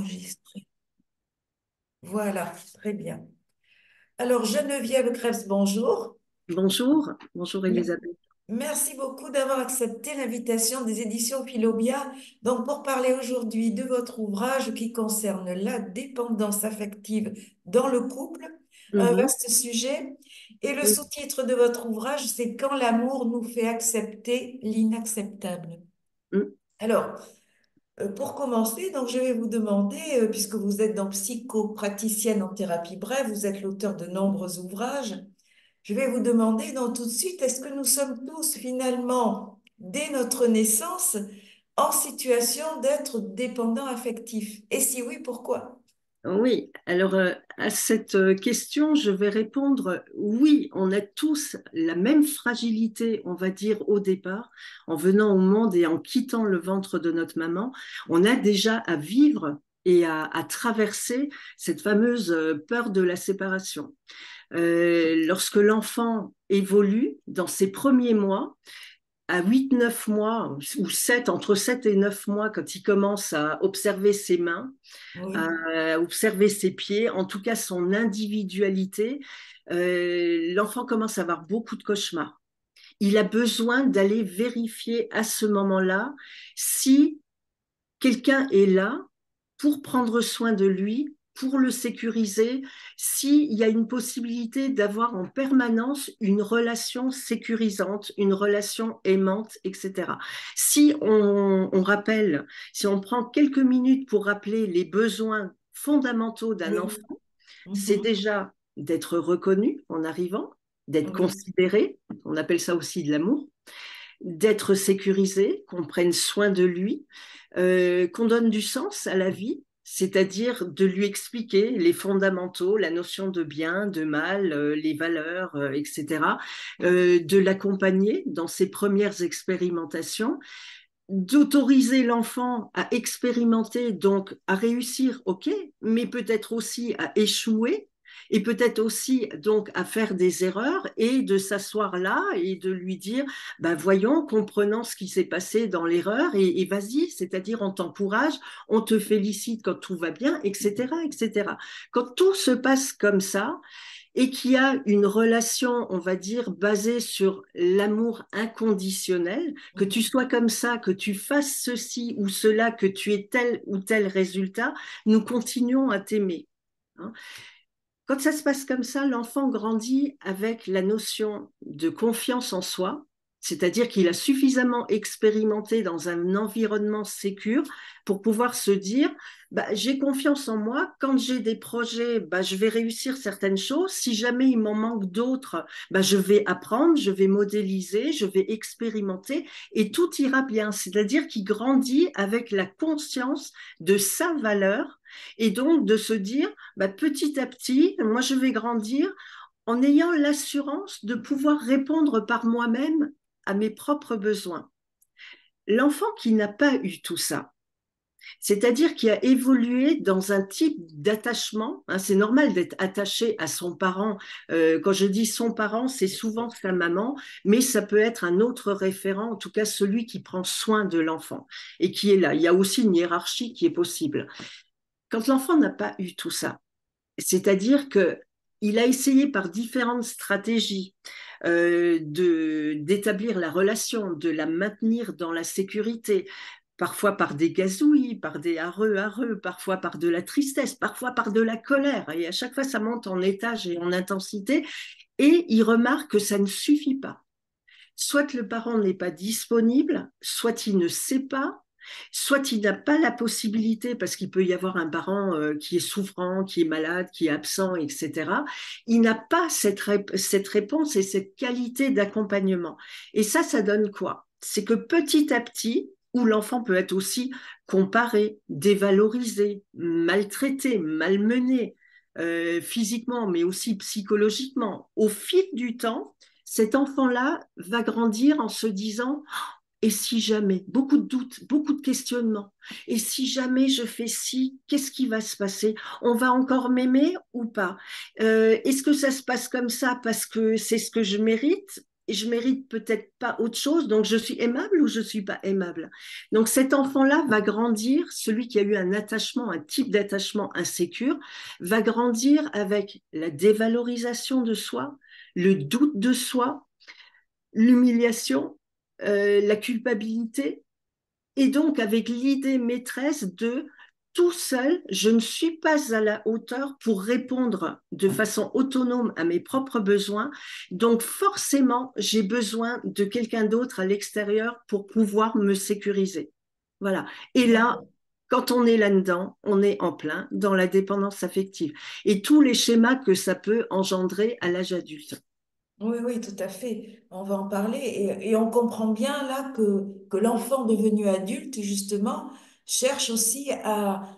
Enregistré. Voilà, très bien. Alors, Geneviève Krebs, bonjour. Bonjour, bonjour Me- Elisabeth. Merci beaucoup d'avoir accepté l'invitation des éditions Philobia. Donc, pour parler aujourd'hui de votre ouvrage qui concerne la dépendance affective dans le couple, un Mhm, vaste sujet. Et le oui, sous-titre de votre ouvrage, c'est Quand l'amour nous fait accepter l'inacceptable. mm, Alors, pour commencer, donc je vais vous demander, puisque vous êtes donc psychopraticienne en thérapie brève, vous êtes l'auteur de nombreux ouvrages, je vais vous demander donc tout de suite, est-ce que nous sommes tous finalement, dès notre naissance, en situation d'être dépendants affectifs? Et si oui, pourquoi? oui. Alors, à cette question, je vais répondre oui, on a tous la même fragilité, on va dire, au départ, en venant au monde et en quittant le ventre de notre maman. On a déjà à vivre et à traverser cette fameuse peur de la séparation. Lorsque l'enfant évolue dans ses premiers mois, à 8, 9 mois, ou 7, entre 7 et 9 mois, quand il commence à observer ses mains, Oui, à observer ses pieds, en tout cas son individualité, l'enfant commence à avoir beaucoup de cauchemars. Il a besoin d'aller vérifier à ce moment-là si quelqu'un est là pour prendre soin de lui, pour le sécuriser, s'il y a une possibilité d'avoir en permanence une relation sécurisante, une relation aimante, etc. Si on rappelle, si on prend quelques minutes pour rappeler les besoins fondamentaux d'un oui, enfant, c'est mhm, déjà d'être reconnu en arrivant, d'être oui, considéré, on appelle ça aussi de l'amour, d'être sécurisé, qu'on prenne soin de lui, qu'on donne du sens à la vie, c'est-à-dire de lui expliquer les fondamentaux, la notion de bien, de mal, les valeurs, etc., de l'accompagner dans ses premières expérimentations, d'autoriser l'enfant à expérimenter, donc à réussir, ok, mais peut-être aussi à échouer et peut-être aussi donc à faire des erreurs et de s'asseoir là et de lui dire, ben voyons, comprenons ce qui s'est passé dans l'erreur et vas-y, c'est-à-dire on t'encourage, on te félicite quand tout va bien, etc., etc. Quand tout se passe comme ça, et qui a une relation, on va dire, basée sur l'amour inconditionnel, que tu mhm, sois comme ça, que tu fasses ceci ou cela, que tu aies tel ou tel résultat, nous continuons à t'aimer. Hein. Quand ça se passe comme ça, l'enfant grandit avec la notion de confiance en soi, c'est-à-dire qu'il a suffisamment expérimenté dans un environnement sécure pour pouvoir se dire, bah, j'ai confiance en moi, quand j'ai des projets, bah, je vais réussir certaines choses, si jamais il m'en manque d'autres, bah, je vais apprendre, je vais modéliser, je vais expérimenter et tout ira bien. C'est-à-dire qu'il grandit avec la conscience de sa valeur et donc de se dire, bah, petit à petit, moi, je vais grandir en ayant l'assurance de pouvoir répondre par moi-même à mes propres besoins. L'enfant qui n'a pas eu tout ça, c'est-à-dire qui a évolué dans un type d'attachement, hein, c'est normal d'être attaché à son parent. Quand je dis son parent, c'est bien sûr. souvent sa maman, mais ça peut être un autre référent, en tout cas celui qui prend soin de l'enfant et qui est là. Il y a aussi une hiérarchie qui est possible. Quand l'enfant n'a pas eu tout ça, c'est-à-dire que il a essayé par différentes stratégies d'établir la relation, de la maintenir dans la sécurité, parfois par des gazouillis, par des hareux, parfois par de la tristesse, parfois par de la colère. Et à chaque fois, ça monte en étage et en intensité. Et il remarque que ça ne suffit pas. Soit le parent n'est pas disponible, soit il ne sait pas, soit il n'a pas la possibilité, parce qu'il peut y avoir un parent qui est souffrant, qui est malade, qui est absent, etc. Il n'a pas cette réponse et cette qualité d'accompagnement. Et ça donne quoi? C'est que petit à petit, où l'enfant peut être aussi comparé, dévalorisé, maltraité, malmené, physiquement, mais aussi psychologiquement, au fil du temps, cet enfant-là va grandir en se disant, et si jamais, beaucoup de doutes, beaucoup de questionnements, et si jamais je fais ci, qu'est-ce qui va se passer? On va encore m'aimer ou pas? Est-ce que ça se passe comme ça parce que c'est ce que je mérite? et je mérite peut-être pas autre chose, donc je suis aimable ou je suis pas aimable. Donc cet enfant-là va grandir, celui qui a eu un attachement, un type d'attachement insécure, va grandir avec la dévalorisation de soi, le doute de soi, l'humiliation, la culpabilité, et donc avec l'idée maîtresse de tout seul, je ne suis pas à la hauteur pour répondre de façon autonome à mes propres besoins. Donc forcément, j'ai besoin de quelqu'un d'autre à l'extérieur pour pouvoir me sécuriser. Voilà. Et là, D'accord. quand on est là-dedans, on est en plein dans la dépendance affective et tous les schémas que ça peut engendrer à l'âge adulte. Oui, oui, tout à fait. On va en parler et on comprend bien là que l'enfant devenu adulte, justement, cherche aussi à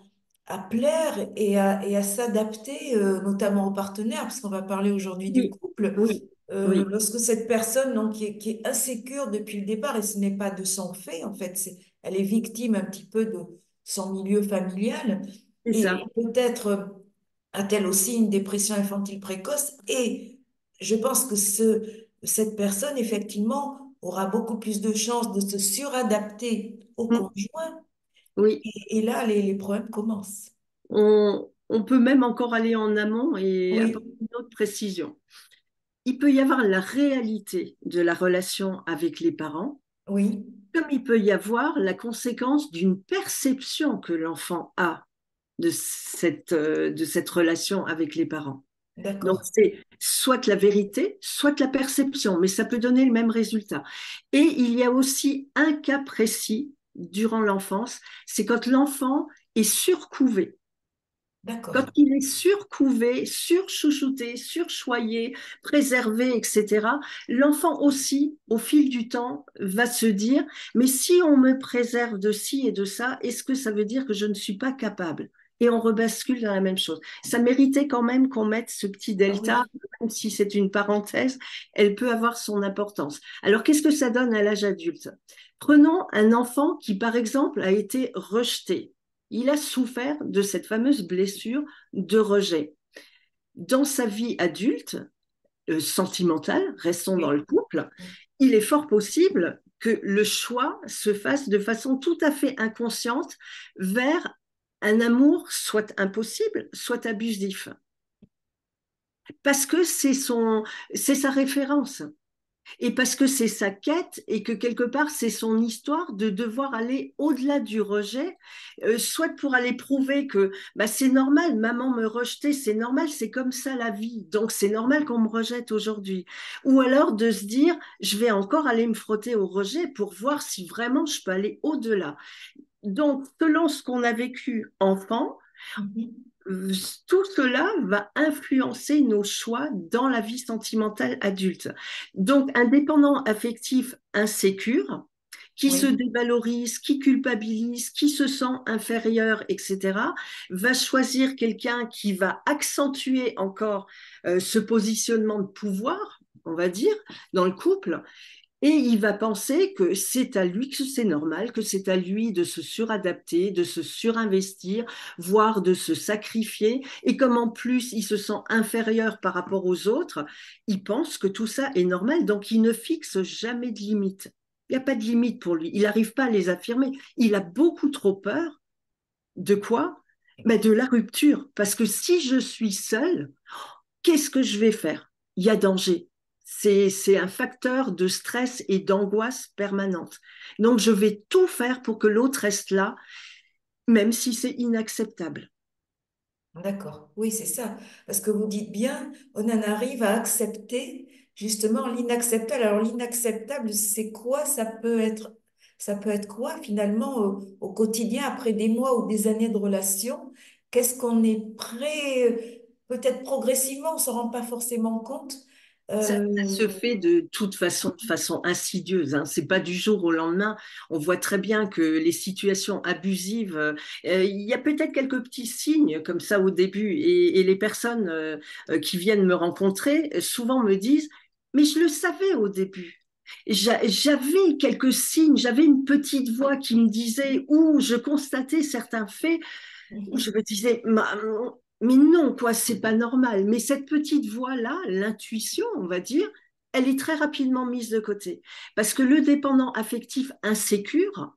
plaire et à s'adapter, notamment au partenaire, parce qu'on va parler aujourd'hui du Oui, couple. oui, oui, Lorsque cette personne donc, qui est insécure depuis le départ, et ce n'est pas de son fait, en fait, elle est victime un petit peu de son milieu familial, c'est et ça. peut-être a-t-elle aussi une dépression infantile précoce, et je pense que cette personne, effectivement, aura beaucoup plus de chances de se suradapter au Mm, conjoint, oui. et là, les problèmes commencent. On peut même encore aller en amont et apporter Oui, une autre précision. Il peut y avoir la réalité de la relation avec les parents, oui, comme il peut y avoir la conséquence d'une perception que l'enfant a de cette relation avec les parents. Donc, d'accord. c'est soit la vérité, soit la perception, mais ça peut donner le même résultat. Et il y a aussi un cas précis durant l'enfance, c'est quand l'enfant est surcouvé. Quand D'accord. il est surcouvé, surchouchouté, surchoyé, préservé, etc., l'enfant aussi, au fil du temps, va se dire, mais si on me préserve de ci et de ça, est-ce que ça veut dire que je ne suis pas capable? Et on rebascule dans la même chose. Ça méritait quand même qu'on mette ce petit Ah delta, oui, même si c'est une parenthèse, elle peut avoir son importance. Alors, qu'est-ce que ça donne à l'âge adulte? Prenons un enfant qui, par exemple, a été rejeté. Il a souffert de cette fameuse blessure de rejet. Dans sa vie adulte, sentimentale, restons dans oui. le couple, il est fort possible que le choix se fasse de façon tout à fait inconsciente vers un amour soit impossible, soit abusif. Parce que c'est sa référence. Et parce que c'est sa quête et que quelque part c'est son histoire de devoir aller au-delà du rejet, soit pour aller prouver que bah, c'est normal, maman me rejetait, c'est normal, c'est comme ça la vie, donc c'est normal qu'on me rejette aujourd'hui. Ou alors de se dire, je vais encore aller me frotter au rejet pour voir si vraiment je peux aller au-delà. Donc, selon ce qu'on a vécu enfant, Mhm. tout cela va influencer nos choix dans la vie sentimentale adulte. Donc, un dépendant affectif insécure, qui se Oui, dévalorise, qui culpabilise, qui se sent inférieur, etc., va choisir quelqu'un qui va accentuer encore ce positionnement de pouvoir, on va dire, dans le couple, et il va penser que c'est à lui, que c'est normal, que c'est à lui de se suradapter, de se surinvestir, voire de se sacrifier. Et comme en plus il se sent inférieur par rapport aux autres, il pense que tout ça est normal. Donc il ne fixe jamais de limites. Il n'y a pas de limite pour lui. Il n'arrive pas à les affirmer. Il a beaucoup trop peur. De quoi? Ben de la rupture. Parce que si je suis seule, qu'est-ce que je vais faire? Il y a danger. C'est un facteur de stress et d'angoisse permanente. Donc, je vais tout faire pour que l'autre reste là, même si c'est inacceptable. d'accord. Oui, c'est ça. Parce que vous dites bien, on en arrive à accepter justement l'inacceptable. Alors, l'inacceptable, c'est quoi? Ça peut être quoi finalement au quotidien, après des mois ou des années de relation? Qu'est-ce qu'on est prêt, peut-être progressivement, on ne se rend pas forcément compte. Ça Euh, se fait de façon insidieuse. Hein. C'est pas du jour au lendemain. On voit très bien que les situations abusives, il y a peut-être quelques petits signes comme ça au début, et les personnes qui viennent me rencontrer souvent me disent, mais je le savais au début. J'avais quelques signes, j'avais une petite voix qui me disait, ou je constatais certains faits où je me disais, mais non, quoi, c'est pas normal. Mais cette petite voix-là, l'intuition, on va dire, elle est très rapidement mise de côté. Parce que le dépendant affectif insécure,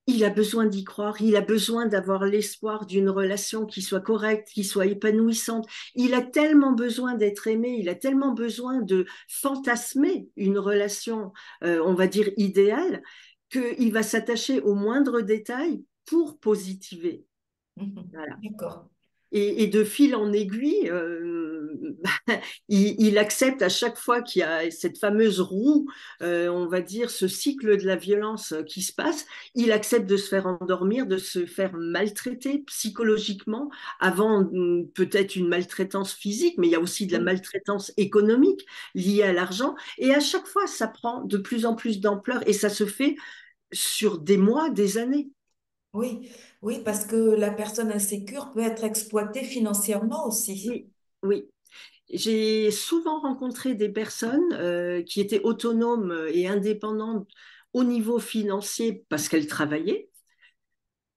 il a besoin d'y croire, il a besoin d'avoir l'espoir d'une relation qui soit correcte, qui soit épanouissante. Il a tellement besoin d'être aimé, il a tellement besoin de fantasmer une relation, on va dire, idéale, qu'il va s'attacher aux moindres détails pour positiver. Voilà. D'accord. Et de fil en aiguille, il accepte à chaque fois qu'il y a cette fameuse roue, on va dire, ce cycle de la violence qui se passe, il accepte de se faire endormir, de se faire maltraiter psychologiquement, avant peut-être une maltraitance physique, mais il y a aussi de la Oui. maltraitance économique liée à l'argent. Et à chaque fois, ça prend de plus en plus d'ampleur et ça se fait sur des mois, des années. Oui, oui, parce que la personne insécure peut être exploitée financièrement aussi. Oui, oui. J'ai souvent rencontré des personnes qui étaient autonomes et indépendantes au niveau financier parce qu'elles travaillaient.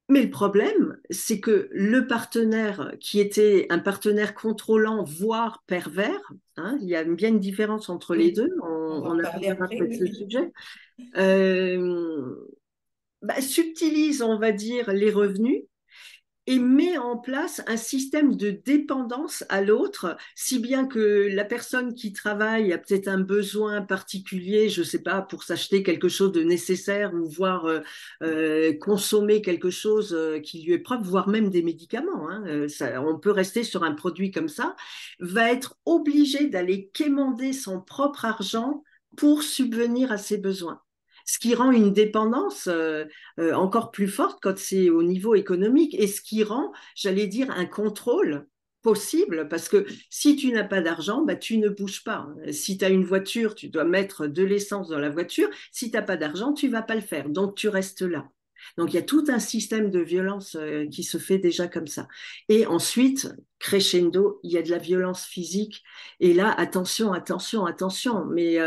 Mais le problème, c'est que le partenaire qui était un partenaire contrôlant, voire pervers, hein, il y a bien une différence entre les Oui, deux, on va on en parler abordera après, peut-être ce oui. sujet, euh, subtilise, on va dire, les revenus et met en place un système de dépendance à l'autre, si bien que la personne qui travaille a peut-être un besoin particulier, je ne sais pas, pour s'acheter quelque chose de nécessaire ou voir consommer quelque chose qui lui est propre, voire même des médicaments, hein, ça, on peut rester sur un produit comme ça, va être obligé d'aller quémander son propre argent pour subvenir à ses besoins. Ce qui rend une dépendance encore plus forte quand c'est au niveau économique et ce qui rend, j'allais dire, un contrôle possible parce que si tu n'as pas d'argent, bah, tu ne bouges pas. Si tu as une voiture, tu dois mettre de l'essence dans la voiture. Si tu n'as pas d'argent, tu ne vas pas le faire. Donc tu restes là. Donc il y a tout un système de violence qui se fait déjà comme ça. Et ensuite, crescendo, il y a de la violence physique. Et là, attention, attention, attention. Mais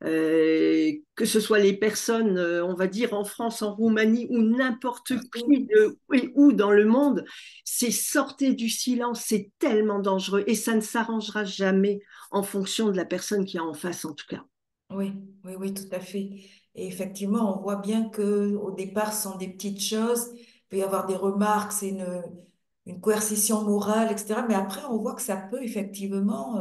que ce soit les personnes, on va dire en France, en Roumanie ou n'importe qui Partout. oui, où dans le monde, c'est sortez du silence, c'est tellement dangereux et ça ne s'arrangera jamais en fonction de la personne qui est en face en tout cas. Oui, oui, oui, tout à fait. Et effectivement, on voit bien que au départ, ce sont des petites choses. Il peut y avoir des remarques, c'est une coercition morale, etc. Mais après, on voit que ça peut effectivement,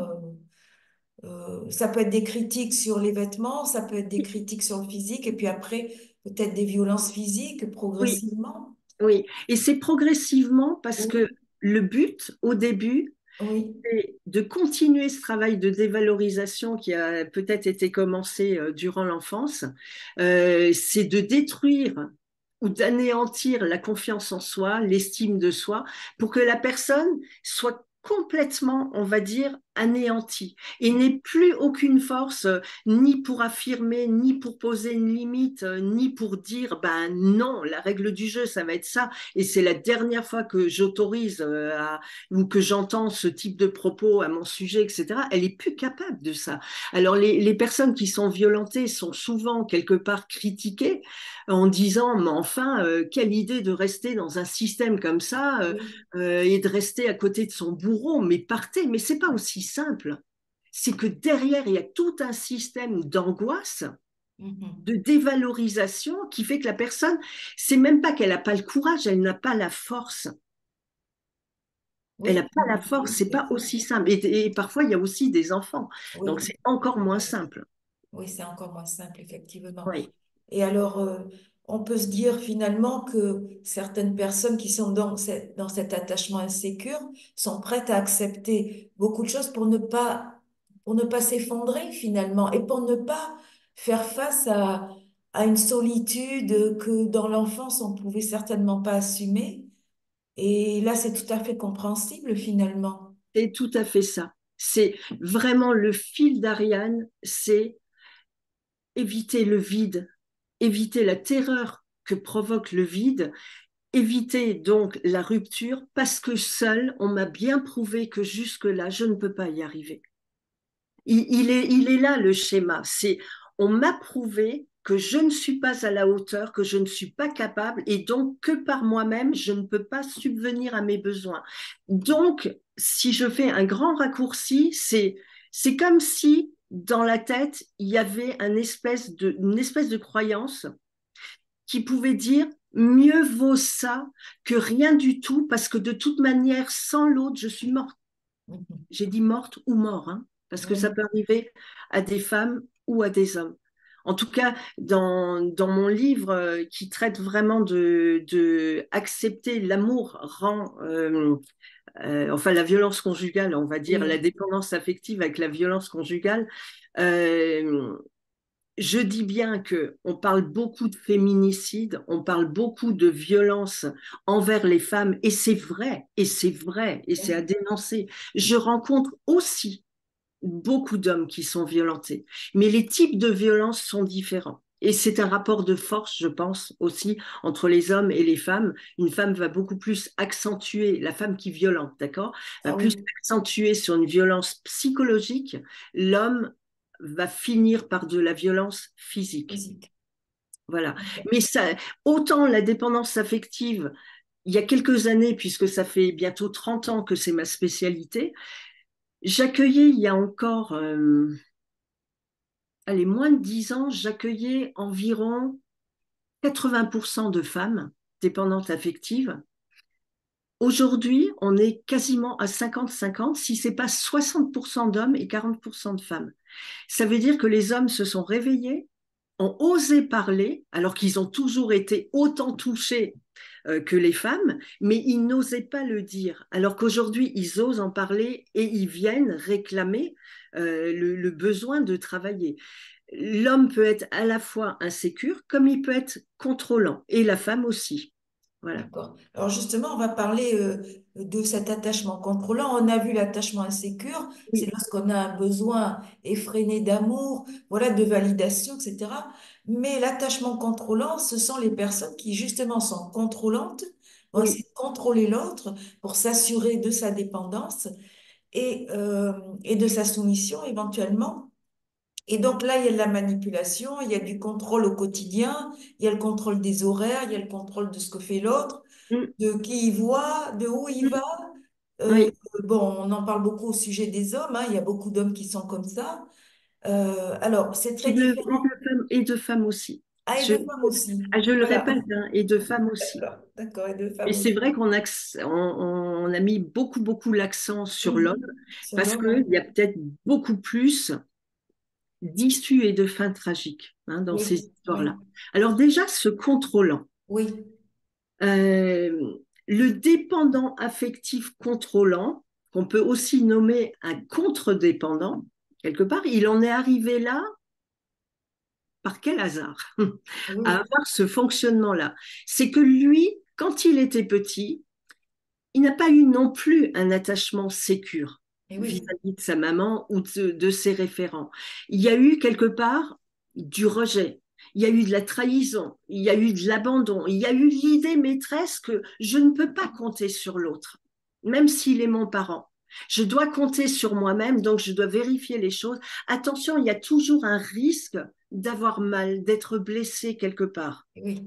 ça peut être des critiques sur les vêtements, ça peut être des critiques sur le physique, et puis après, peut-être des violences physiques Oui, progressivement. oui. Et c'est progressivement parce que Oui, le but au début, oui, c'est de continuer ce travail de dévalorisation qui a peut-être été commencé durant l'enfance, c'est de détruire ou d'anéantir la confiance en soi, l'estime de soi, pour que la personne soit complètement, on va dire, anéantie et n'ait plus aucune force, ni pour affirmer, ni pour poser une limite, ni pour dire, ben non, la règle du jeu, ça va être ça, et c'est la dernière fois que j'autorise ou que j'entends ce type de propos à mon sujet, etc., elle est plus capable de ça. Alors les personnes qui sont violentées sont souvent quelque part critiquées en disant, mais enfin, quelle idée de rester dans un système comme ça oui. et de rester à côté de son bourreau, mais partez, mais c'est pas aussi simple. C'est que derrière, il y a tout un système d'angoisse, Mhm. de dévalorisation qui fait que la personne, c'est même pas qu'elle n'a pas le courage, elle n'a pas la force. Elle n'a Oui, pas la force, oui, c'est pas aussi simple. Et parfois, il y a aussi des enfants, donc oui. c'est encore moins simple. Oui, c'est encore moins simple, effectivement. Oui, Et alors, on peut se dire finalement que certaines personnes qui sont dans cet attachement insécure sont prêtes à accepter beaucoup de choses pour ne pas s'effondrer finalement et pour ne pas faire face à une solitude que dans l'enfance on pouvait certainement pas assumer. Et là, c'est tout à fait compréhensible finalement. c'est tout à fait ça. C'est vraiment le fil d'Ariane, c'est éviter le vide, éviter la terreur que provoque le vide, éviter donc la rupture, parce que seul, on m'a bien prouvé que jusque-là, je ne peux pas y arriver. Il est là le schéma. C'est on m'a prouvé que je ne suis pas à la hauteur, que je ne suis pas capable, et donc que par moi-même, je ne peux pas subvenir à mes besoins. Donc, si je fais un grand raccourci, c'est comme si dans la tête, il y avait une espèce de croyance qui pouvait dire mieux vaut ça que rien du tout, parce que de toute manière, sans l'autre, je suis morte. Mhm. J'ai dit morte ou mort, hein, parce que ça Oui. peut arriver à des femmes ou à des hommes. En tout cas, dans mon livre qui traite vraiment de accepter l'amour rend, enfin la violence conjugale, on va dire, la Oui. dépendance affective avec la violence conjugale, euh, je dis bien que on parle beaucoup de féminicide, on parle beaucoup de violence envers les femmes, et c'est vrai, et c'est à Oui. dénoncer. Je rencontre aussi beaucoup d'hommes qui sont violentés, mais les types de violences sont différents. Et c'est un rapport de force, je pense, aussi entre les hommes et les femmes. Une femme va beaucoup plus accentuer, la femme qui violente, d'accord, va Ah plus oui, accentuer sur une violence psychologique. L'homme va finir par de la violence physique. physique. Voilà. D'accord. Mais ça, autant la dépendance affective, il y a quelques années, puisque ça fait bientôt 30 ans que c'est ma spécialité, j'accueillais il y a encore, allez, moins de 10 ans, j'accueillais environ 80% de femmes dépendantes affectives. Aujourd'hui, on est quasiment à 50-50, si ce n'est pas 60% d'hommes et 40% de femmes. Ça veut dire que les hommes se sont réveillés, ont osé parler, alors qu'ils ont toujours été autant touchés que les femmes, mais ils n'osaient pas le dire. Alors qu'aujourd'hui, ils osent en parler et ils viennent réclamer le besoin de travailler. L'homme peut être à la fois insécure, comme il peut être contrôlant, et la femme aussi. Voilà. D'accord. Alors justement, on va parler de cet attachement contrôlant. On a vu l'attachement insécure, c'est Oui, lorsqu'on a un besoin effréné d'amour, voilà, de validation, etc. Mais l'attachement contrôlant, ce sont les personnes qui justement sont contrôlantes, vont essayer oui, de contrôler l'autre pour s'assurer de sa dépendance et de sa soumission éventuellement. Et donc là, il y a de la manipulation, il y a du contrôle au quotidien, il y a le contrôle des horaires, il y a le contrôle de ce que fait l'autre, mm, de qui il voit, de où il va. mm, Euh, oui. bon, on en parle beaucoup au sujet des hommes, hein, il y a beaucoup d'hommes qui sont comme ça. Alors, c'est très différent. Et de femmes aussi. Ah, et Je, de femmes aussi. je le Voilà. répète, hein, et de femmes aussi. D'accord, d'accord, et de Et femmes c'est aussi. vrai on a mis beaucoup, beaucoup l'accent sur l'homme Mhm. Sur parce l'homme, oui. qu'il y a peut-être beaucoup plus d'issues et de fins tragiques, hein, dans ces Oui, histoires-là. oui, Alors déjà, ce contrôlant, oui, euh, le dépendant affectif contrôlant, qu'on peut aussi nommer un contre-dépendant, quelque part, il en est arrivé là par quel hasard à oui, avoir ce fonctionnement-là. C'est que lui, quand il était petit, il n'a pas eu non plus un attachement sécure et oui, vis-à-vis de sa maman ou de ses référents. Il y a eu quelque part du rejet, il y a eu de la trahison, il y a eu de l'abandon, il y a eu l'idée maîtresse que je ne peux pas compter sur l'autre, même s'il est mon parent. Je dois compter sur moi-même, donc je dois vérifier les choses. Attention, il y a toujours un risque d'avoir mal, d'être blessé quelque part. et oui.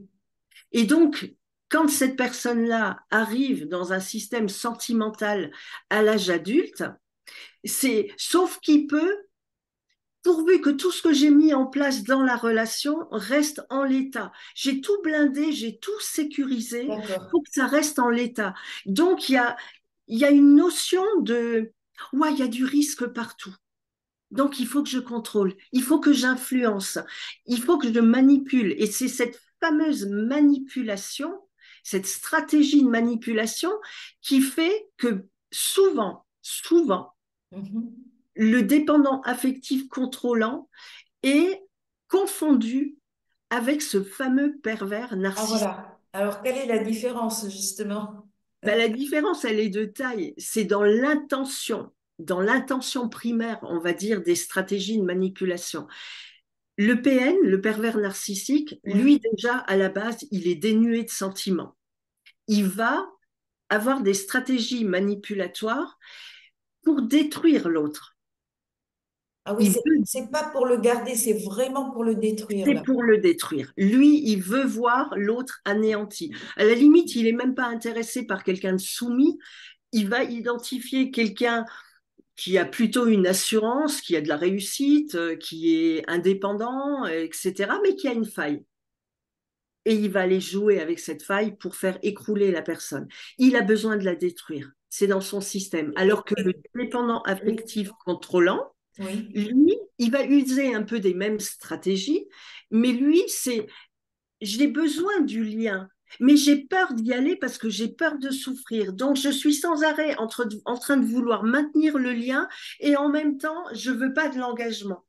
Et donc, quand cette personne-là arrive dans un système sentimental à l'âge adulte, c'est sauf qu'il peut, pourvu que tout ce que j'ai mis en place dans la relation reste en l'état. J'ai tout blindé, j'ai tout sécurisé D'accord. pour que ça reste en l'état. Donc, il y a une notion de, ouais, il y a du risque partout. Donc, il faut que je contrôle, il faut que j'influence, il faut que je manipule. Et c'est cette fameuse manipulation, cette stratégie de manipulation qui fait que souvent, Mhm. le dépendant affectif contrôlant est confondu avec ce fameux pervers Ah narcissique. voilà. Alors, quelle est la différence justement? Ben, la différence, elle est de taille. C'est dans l'intention primaire, on va dire, des stratégies de manipulation. Le PN, le pervers narcissique, lui Oui. déjà à la base, il est dénué de sentiments. Il va avoir des stratégies manipulatoires pour détruire l'autre. Ah oui, Il veut, c'est pas pour le garder, c'est vraiment pour le détruire c'est là. pour le détruire. Lui, il veut voir l'autre anéanti. À la limite, il est même pas intéressé par quelqu'un de soumis. Il va identifier quelqu'un qui a plutôt une assurance, qui a de la réussite, qui est indépendant, etc., mais qui a une faille. Et il va aller jouer avec cette faille pour faire écrouler la personne. Il a besoin de la détruire. C'est dans son système. Alors que le dépendant Oui, affectif contrôlant, oui, lui, il va user un peu des mêmes stratégies, mais lui, c'est j'ai besoin du lien, mais j'ai peur d'y aller parce que j'ai peur de souffrir. Donc, je suis sans arrêt en train de vouloir maintenir le lien et en même temps, je veux pas de l'engagement.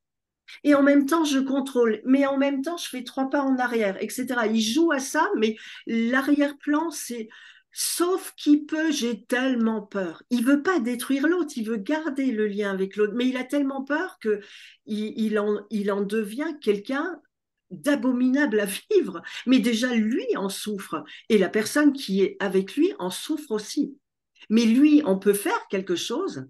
Et en même temps, je contrôle, mais en même temps, je fais 3 pas en arrière, etc. Il joue à ça, mais l'arrière-plan, c'est sauf qu'il peut, j'ai tellement peur. Il veut pas détruire l'autre, il veut garder le lien avec l'autre, mais il a tellement peur que il en devient quelqu'un d'abominable à vivre. Mais déjà, lui en souffre, et la personne qui est avec lui en souffre aussi. Mais lui, on peut faire quelque chose,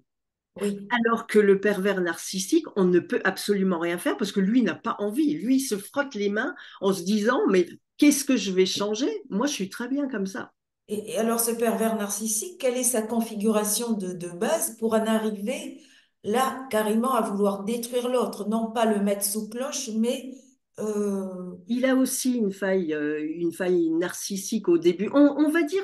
oui. alors que le pervers narcissique, on ne peut absolument rien faire parce que lui n'a pas envie. Lui, il se frotte les mains en se disant, mais qu'est-ce que je vais changer? Moi, je suis très bien comme ça. Et alors, ce pervers narcissique, quelle est sa configuration de base pour en arriver là, carrément, à vouloir détruire l'autre, non pas le mettre sous cloche, mais Il a aussi une faille narcissique au début. On va dire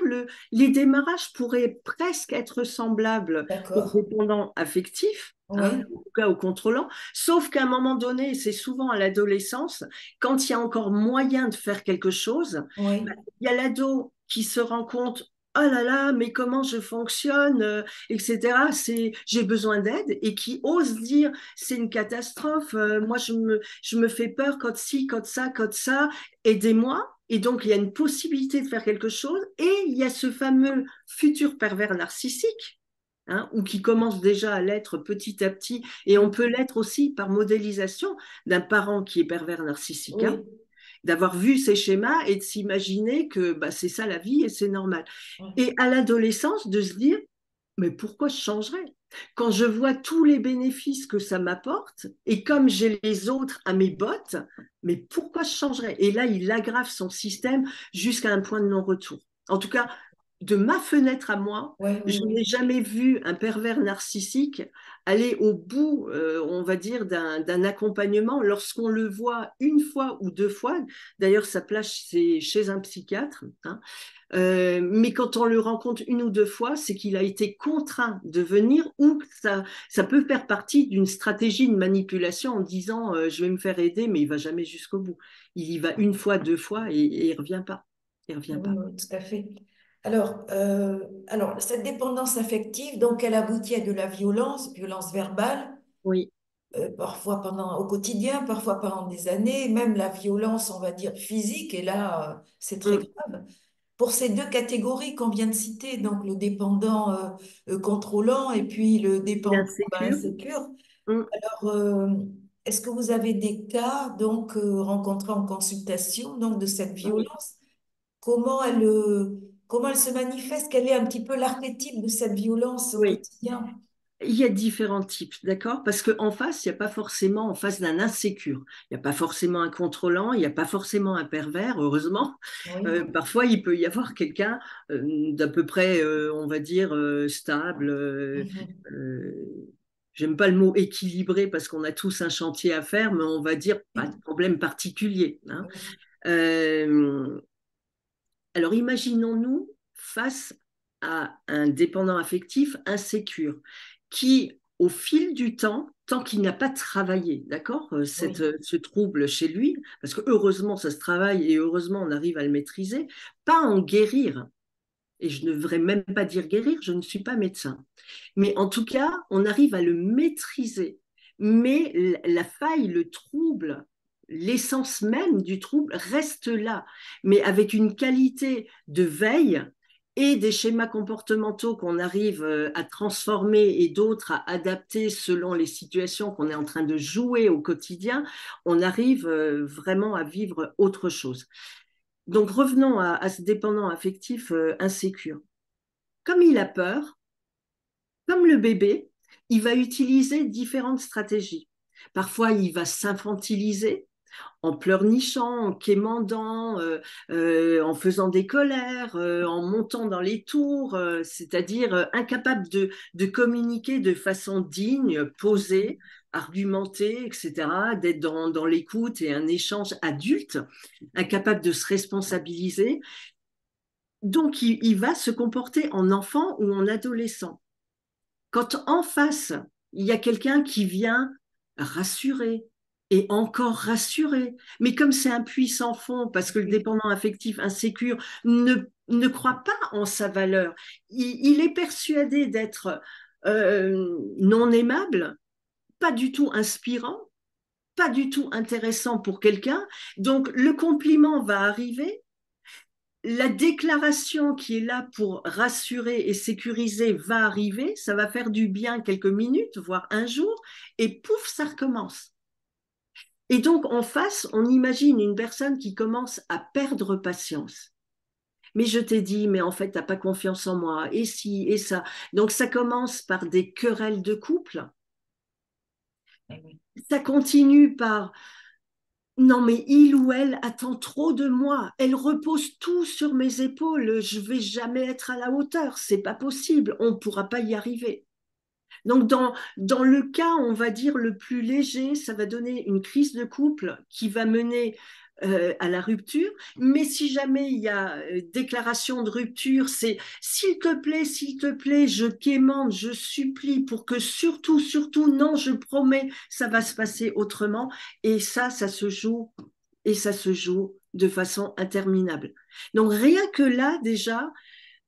les démarrages pourraient presque être semblables au d'accord, dépendant affectif, hein, oui, en tout cas au contrôlant, sauf qu'à un moment donné, c'est souvent à l'adolescence, quand il y a encore moyen de faire quelque chose, bah, oui, il y a l'ado qui se rend compte, oh là là, mais comment je fonctionne, etc. J'ai besoin d'aide et qui ose dire, c'est une catastrophe, moi je me fais peur quand ci, quand ça, aidez-moi. Et donc, il y a une possibilité de faire quelque chose. Et il y a ce fameux futur pervers narcissique, hein, ou qui commence déjà à l'être petit à petit. Et on peut l'être aussi par modélisation d'un parent qui est pervers narcissique, hein, oui, d'avoir vu ces schémas et de s'imaginer que bah, c'est ça la vie et c'est normal. oui, Et à l'adolescence, de se dire, mais pourquoi je changerais? Quand je vois tous les bénéfices que ça m'apporte, et comme j'ai les autres à mes bottes, mais pourquoi je changerais? Et là, il aggrave son système jusqu'à un point de non-retour. En tout cas, de ma fenêtre à moi, oui, oui, je oui. n'ai jamais vu un pervers narcissique aller au bout, on va dire, d'un accompagnement lorsqu'on le voit une fois ou 2 fois. D'ailleurs, sa place, c'est chez un psychiatre, hein. Mais quand on le rencontre une ou 2 fois, c'est qu'il a été contraint de venir ou ça peut faire partie d'une stratégie de manipulation en disant je vais me faire aider, mais il va jamais jusqu'au bout. Il y va une fois, 2 fois et il revient pas. Il revient Oui, pas. oui, tout à fait. Alors, cette dépendance affective, donc, elle aboutit à de la violence, violence verbale, Oui. parfois au quotidien, parfois pendant des années, même la violence, on va dire, physique, et là, c'est très Mm. grave. Pour ces deux catégories qu'on vient de citer, donc le dépendant contrôlant et puis le Il est dépendant insécure. insécure, Mm. alors, est-ce que vous avez des cas donc rencontrés en consultation donc de cette Oui. violence? Comment elle se manifeste? Quel est un petit peu l'archétype de cette violence au Oui. quotidien? Il y a différents types, d'accord? Parce qu'en face, il n'y a pas forcément en face d'un insécure. Il n'y a pas forcément un contrôlant, il n'y a pas forcément un pervers, heureusement. Oui. Parfois, il peut y avoir quelqu'un d'à peu près, on va dire, stable. Mhm. Euh, J'aime pas le mot équilibré parce qu'on a tous un chantier à faire, mais on va dire pas de Oui. problème particulier, hein. Oui. Euh, alors, imaginons-nous face à un dépendant affectif insécure qui, au fil du temps, tant qu'il n'a pas travaillé, d'accord, Oui. ce trouble chez lui, parce que heureusement ça se travaille et heureusement on arrive à le maîtriser, pas en guérir. Et je ne devrais même pas dire guérir, je ne suis pas médecin. Mais en tout cas, on arrive à le maîtriser. Mais la faille, le trouble, l'essence même du trouble reste là, mais avec une qualité de veille et des schémas comportementaux qu'on arrive à transformer et d'autres à adapter selon les situations qu'on est en train de jouer au quotidien, on arrive vraiment à vivre autre chose. Donc revenons à ce dépendant affectif insécure. Comme il a peur, comme le bébé, il va utiliser différentes stratégies. Parfois, il va s'infantiliser, en pleurnichant, en quémandant, en faisant des colères, en montant dans les tours, c'est-à-dire incapable de communiquer de façon digne, posée, argumentée, etc., d'être dans l'écoute et un échange adulte, incapable de se responsabiliser. Donc, il va se comporter en enfant ou en adolescent. Quand en face, il y a quelqu'un qui vient rassurer et encore rassurer, mais comme c'est un puits sans fond, parce que le Oui, dépendant affectif insécure ne croit pas en sa valeur, il est persuadé d'être non aimable, pas du tout inspirant, pas du tout intéressant pour quelqu'un, donc le compliment va arriver, la déclaration qui est là pour rassurer et sécuriser va arriver, ça va faire du bien quelques minutes, voire un jour, et pouf, ça recommence. Et donc, en face, on imagine une personne qui commence à perdre patience. Mais je t'ai dit, mais en fait, t'as pas confiance en moi, et ci, et ça. Donc, ça commence par des querelles de couple. oui, Ça continue par non, mais il ou elle attend trop de moi. Elle repose tout sur mes épaules. Je vais jamais être à la hauteur. C'est pas possible. On ne pourra pas y arriver. Donc, dans le cas, on va dire, le plus léger, ça va donner une crise de couple qui va mener à la rupture. Mais si jamais il y a déclaration de rupture, c'est s'il te plaît, je quémande, je supplie pour que surtout, surtout, non, je promets, ça va se passer autrement. Et ça se joue, et ça se joue de façon interminable. Donc, rien que là, déjà,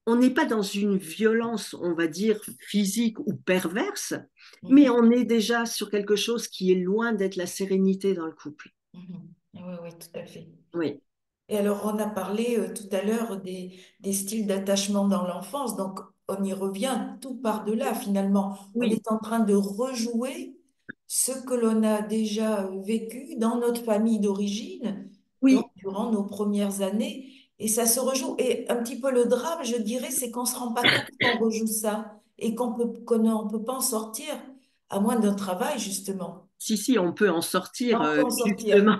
on n'est pas dans une violence, on va dire, physique ou perverse, mais mhm, on est déjà sur quelque chose qui est loin d'être la sérénité dans le couple. mhm. Oui, oui, tout à fait. Oui, Et alors, on a parlé tout à l'heure des styles d'attachement dans l'enfance, donc on y revient tout par-delà finalement. On oui, est en train de rejouer ce que l'on a déjà vécu dans notre famille d'origine, donc oui, durant nos premières années, et ça se rejoue. Et un petit peu le drame, je dirais, c'est qu'on ne se rend pas compte qu'on rejoue ça et qu'on peut pas en sortir, à moins d'un travail, justement. si, si, on peut en sortir, On peut en sortir. justement.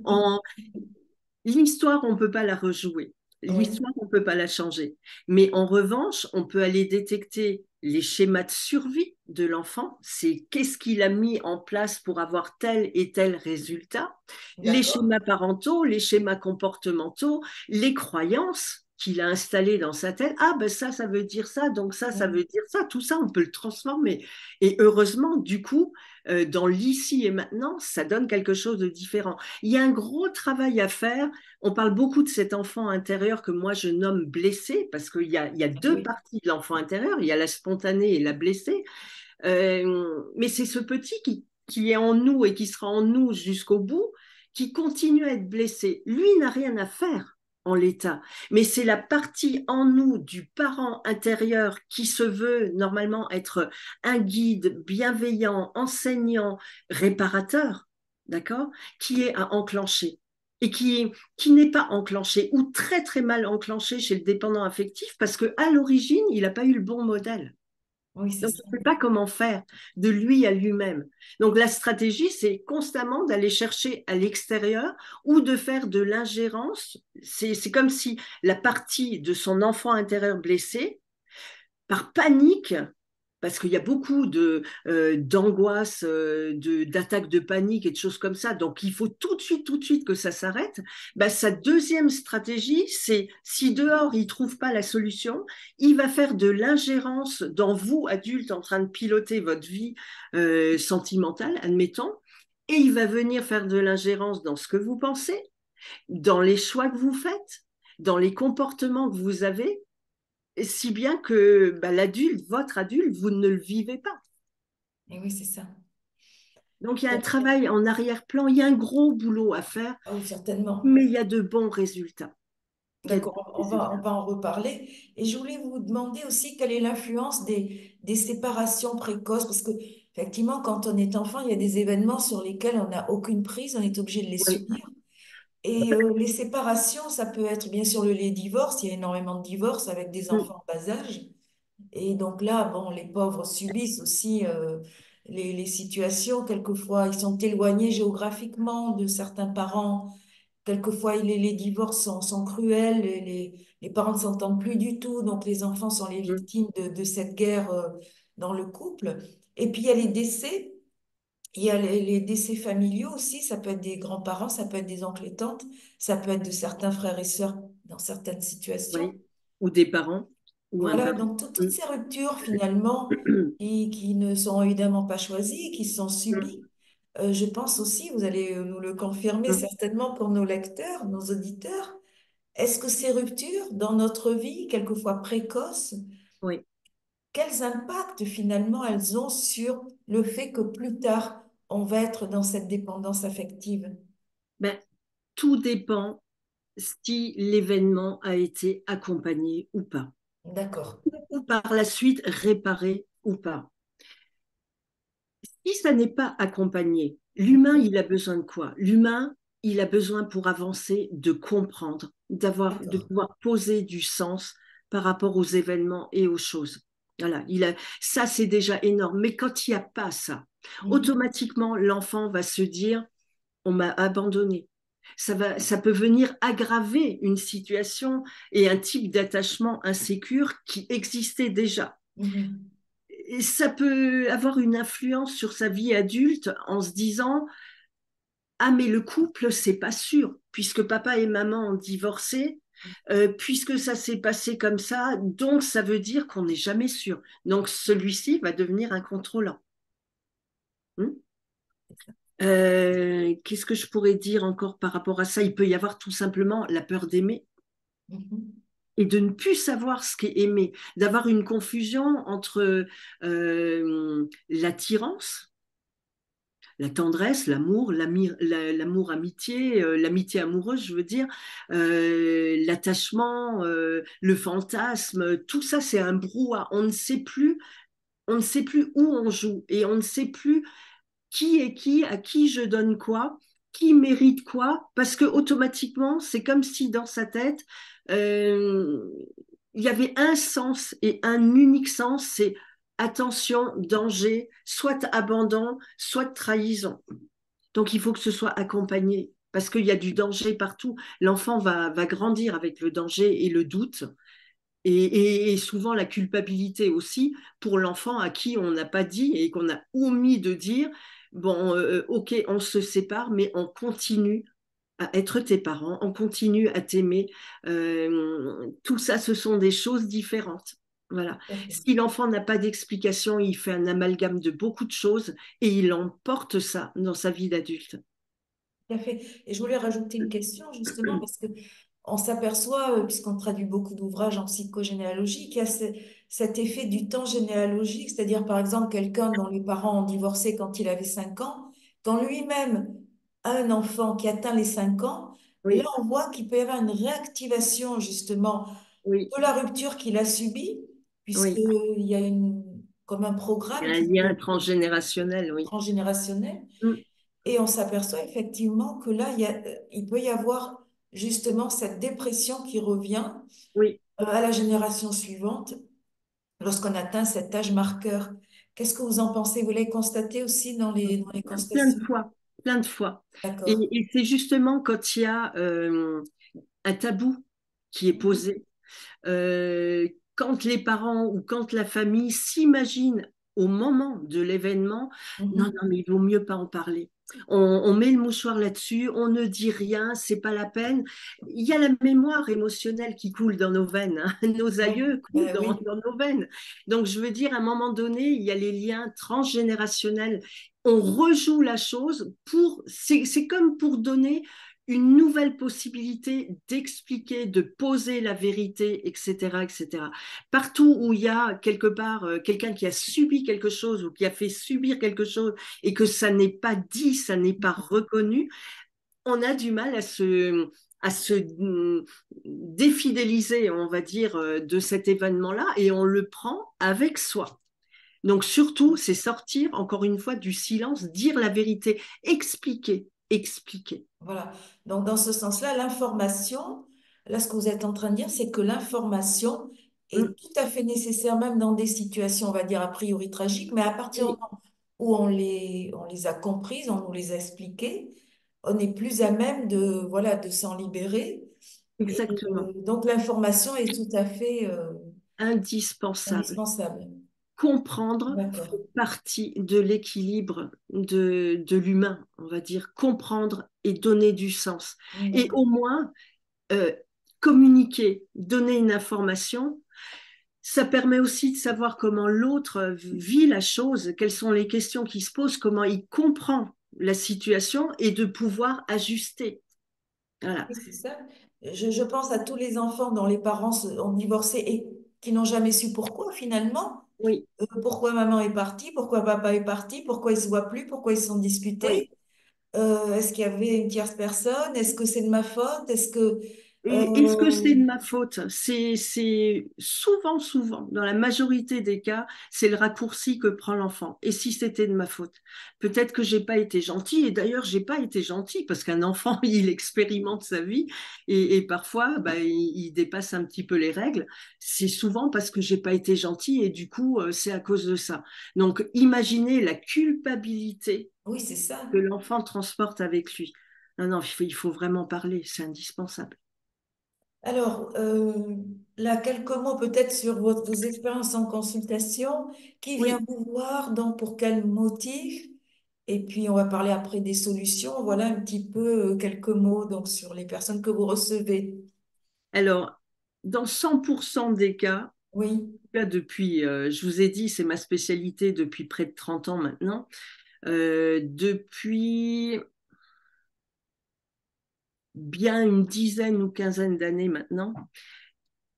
En, L'histoire, on ne peut pas la rejouer. Oui, L'histoire, on ne peut pas la changer. Mais en revanche, on peut aller détecter les schémas de survie de l'enfant. C'est qu'est-ce qu'il a mis en place pour avoir tel et tel résultat. Les d'accord. schémas parentaux, les schémas comportementaux, les croyances qu'il a installées dans sa tête. Ah, ben ça veut dire ça, donc ça veut dire ça. Tout ça, on peut le transformer. Et heureusement, du coup, dans l'ici et maintenant, ça donne quelque chose de différent. Il y a un gros travail à faire. On parle beaucoup de cet enfant intérieur que moi je nomme blessé, parce qu'il y a deux Oui. parties de l'enfant intérieur, il y a la spontanée et la blessée. Mais c'est ce petit qui est en nous et qui sera en nous jusqu'au bout, qui continue à être blessé. Lui n'a rien à faire en l'état, mais c'est la partie en nous du parent intérieur qui se veut normalement être un guide bienveillant, enseignant, réparateur, d'accord, qui est à enclencher et qui n'est pas enclenché ou très très mal enclenché chez le dépendant affectif parce qu'à l'origine, il n'a pas eu le bon modèle. Oui, c'est Donc, ça. il ne sait pas comment faire de lui à lui-même. Donc, la stratégie, c'est constamment d'aller chercher à l'extérieur ou de faire de l'ingérence. C'est comme si la partie de son enfant intérieur blessé par panique, parce qu'il y a beaucoup d'angoisse, d'attaques de panique et de choses comme ça, donc il faut tout de suite que ça s'arrête. Bah, sa deuxième stratégie, c'est si dehors il trouve pas la solution, il va faire de l'ingérence dans vous, adultes, en train de piloter votre vie sentimentale, admettons, et il va venir faire de l'ingérence dans ce que vous pensez, dans les choix que vous faites, dans les comportements que vous avez, si bien que bah, l'adulte, votre adulte, vous ne le vivez pas. Et oui, c'est ça. Donc il y a un travail en arrière-plan, il y a un gros boulot à faire, Oh, certainement. mais il y a de bons résultats. Il y a de bons D'accord, on résultats. va en reparler. Et je voulais vous demander aussi quelle est l'influence des séparations précoces, parce que effectivement, quand on est enfant, il y a des événements sur lesquels on n'a aucune prise, on est obligé de les Oui. subir. Et les séparations, ça peut être bien sûr les divorces, il y a énormément de divorces avec des Mm. enfants en bas âge. Et donc là, bon, les pauvres subissent aussi les situations. Quelquefois, ils sont éloignés géographiquement de certains parents. Quelquefois, les divorces sont cruels, les parents ne s'entendent plus du tout, donc les enfants sont les Mm. victimes de cette guerre dans le couple. Et puis, il y a les décès. Il y a les décès familiaux aussi, ça peut être des grands-parents, ça peut être des oncles et tantes, ça peut être de certains frères et sœurs dans certaines situations. Oui. Ou des parents, ou un Voilà, parent. donc toutes Mm. ces ruptures finalement qui ne sont évidemment pas choisies, qui sont Mm. subies, je pense aussi, vous allez nous le confirmer Mm. certainement pour nos lecteurs, nos auditeurs, est-ce que ces ruptures dans notre vie, quelquefois précoces, Oui. quels impacts finalement elles ont sur le fait que plus tard, on va être dans cette dépendance affective? Ben, tout dépend si l'événement a été accompagné ou pas, D'accord. ou par la suite réparé ou pas. Si ça n'est pas accompagné, l'humain, il a besoin de quoi? L'humain, il a besoin pour avancer de comprendre, de D'accord. pouvoir poser du sens par rapport aux événements et aux choses. Voilà, ça c'est déjà énorme. Mais quand il n'y a pas ça, Mhm. automatiquement l'enfant va se dire, on m'a abandonné. Ça peut venir aggraver une situation et un type d'attachement insécure qui existait déjà. Mhm. Et ça peut avoir une influence sur sa vie adulte en se disant, ah mais le couple c'est pas sûr puisque papa et maman ont divorcé, puisque ça s'est passé comme ça, donc ça veut dire qu'on n'est jamais sûr, donc celui-ci va devenir incontrôlant. Hmm. Qu'est-ce que je pourrais dire encore par rapport à ça? Il peut y avoir tout simplement la peur d'aimer Mhm. et de ne plus savoir ce qu'est aimer, d'avoir une confusion entre l'attirance, la tendresse, l'amour, l'amour amitié, l'amitié amoureuse, je veux dire, l'attachement, le fantasme, tout ça c'est un brouhaha. On ne sait plus où on joue et on ne sait plus qui est qui, à qui je donne quoi, qui mérite quoi, parce que automatiquement c'est comme si dans sa tête euh, il y avait un sens et un unique sens, c'est attention, danger, soit abandon, soit trahison. Donc, il faut que ce soit accompagné parce qu'il y a du danger partout. L'enfant va grandir avec le danger et le doute et souvent la culpabilité aussi pour l'enfant à qui on n'a pas dit et qu'on a omis de dire, bon, ok, on se sépare, mais on continue à être tes parents, on continue à t'aimer. Tout ça, ce sont des choses différentes. Voilà. Tout à fait. Si l'enfant n'a pas d'explication, il fait un amalgame de beaucoup de choses et il emporte ça dans sa vie d'adulte. Tout à fait. Et je voulais rajouter une question justement parce que on s'aperçoit, puisqu'on traduit beaucoup d'ouvrages en psychogénéalogie, qu'il y a cet effet du temps généalogique, c'est-à-dire par exemple quelqu'un dont les parents ont divorcé quand il avait 5 ans, quand lui-même a un enfant qui atteint les 5 ans, là Oui, on voit qu'il peut y avoir une réactivation justement oui, de la rupture qu'il a subie, oui. puisqu'il y a comme un Il y programme a un qui lien transgénérationnel, oui. transgénérationnel. Mm. Et on s'aperçoit effectivement que là, il peut y avoir justement cette dépression qui revient Oui. à la génération suivante lorsqu'on atteint cet âge marqueur. Qu'est-ce que vous en pensez? Vous l'avez constaté aussi dans les Plein de constations? fois, plein de fois. D'accord. Et c'est justement quand il y a un tabou qui est Mhm. posé, quand les parents ou quand la famille s'imaginent au moment de l'événement, non, Mhm. non, mais il vaut mieux pas en parler. On met le mouchoir là-dessus, on ne dit rien, c'est pas la peine. Il y a la mémoire émotionnelle qui coule dans nos veines, hein. Nos Ouais. aïeux coulent Ben oui. dans nos veines. Donc, je veux dire, à un moment donné, il y a les liens transgénérationnels. On rejoue la chose c'est comme pour donner une nouvelle possibilité d'expliquer, de poser la vérité, etc., etc. Partout où il y a quelque part quelqu'un qui a subi quelque chose ou qui a fait subir quelque chose et que ça n'est pas dit, ça n'est pas reconnu, on a du mal à se défidéliser, on va dire, de cet événement-là et on le prend avec soi. Donc surtout, c'est sortir, encore une fois, du silence, dire la vérité, expliquer, expliquer. Voilà. Donc, dans ce sens-là, l'information, là, ce que vous êtes en train de dire, c'est que l'information Mm. est tout à fait nécessaire, même dans des situations, on va dire, a priori tragiques, mais à partir du Oui, moment où on les a comprises, on nous les a expliquées, on est plus à même de, voilà, de s'en libérer. Et Exactement. donc l'information est tout à fait Indispensable. indispensable. Comprendre D'accord, fait partie de l'équilibre de l'humain, on va dire. Comprendre et donner du sens. Et d'accord. au moins, euh, communiquer, donner une information, ça permet aussi de savoir comment l'autre vit la chose, quelles sont les questions qui se posent, comment il comprend la situation et de pouvoir ajuster. Voilà. Oui, c'est ça. Je pense à tous les enfants dont les parents ont divorcé et qui n'ont jamais su pourquoi finalement. Oui, Pourquoi maman est partie, pourquoi papa est parti, pourquoi ils ne se voient plus, pourquoi ils se sont oui. disputés. Est-ce qu'il y avait une tierce personne? Est-ce que c'est de ma faute? Est-ce que... Et est-ce que euh, c'est de ma faute? C'est souvent, souvent, dans la majorité des cas, c'est le raccourci que prend l'enfant. Et si c'était de ma faute? Peut-être que j'ai pas été gentille. Et d'ailleurs, j'ai pas été gentille parce qu'un enfant, il expérimente sa vie et parfois, bah, il dépasse un petit peu les règles. C'est souvent parce que j'ai pas été gentille et du coup, c'est à cause de ça. Donc, imaginez la culpabilité Oui, c'est ça. que l'enfant transporte avec lui. Non, non, il faut vraiment parler. C'est indispensable. Alors, là, quelques mots peut-être sur vos expériences en consultation. Qui vient Oui. vous voir, donc pour quel motif? Et puis, on va parler après des solutions. Voilà un petit peu quelques mots donc, sur les personnes que vous recevez. Alors, dans 100% des cas, Oui, là, depuis, je vous ai dit, c'est ma spécialité depuis près de 30 ans maintenant, depuis bien une dizaine ou quinzaine d'années maintenant,